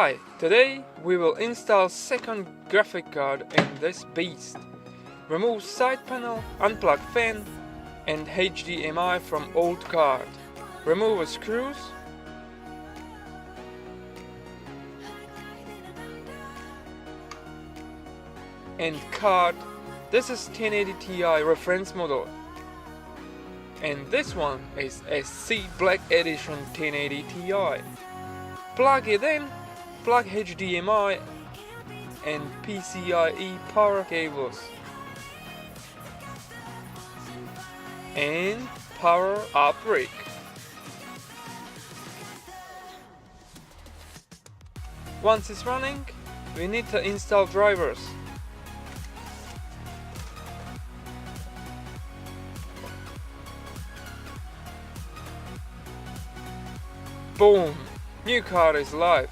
Hi, today we will install second graphic card in this beast. Remove side panel, unplug fan and HDMI from old card. Remove screws. And card. This is 1080 Ti reference model. And this one is SC Black Edition 1080 Ti. Plug it in, plug HDMI and PCIE power cables. And power up rig. Once it's running, we need to install drivers. Boom! New card is live.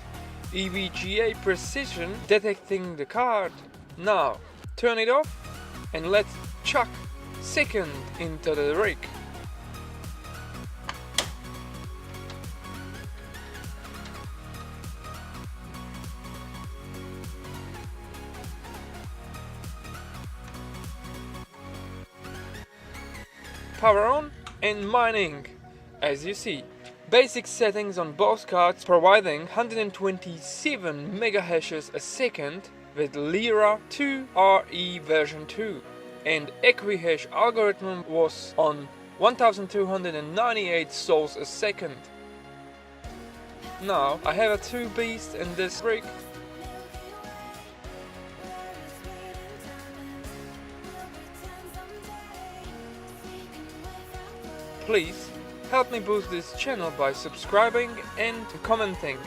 EVGA precision detecting the card. Now, turn it off and let's chuck second into the rig. Power on and mining, as you see. Basic settings on both cards providing 127 megahashes a second with Lyra 2 RE version 2, and Equihash algorithm was on 1298 souls a second. Now I have a two beast in this rig. Please help me boost this channel by subscribing and commenting.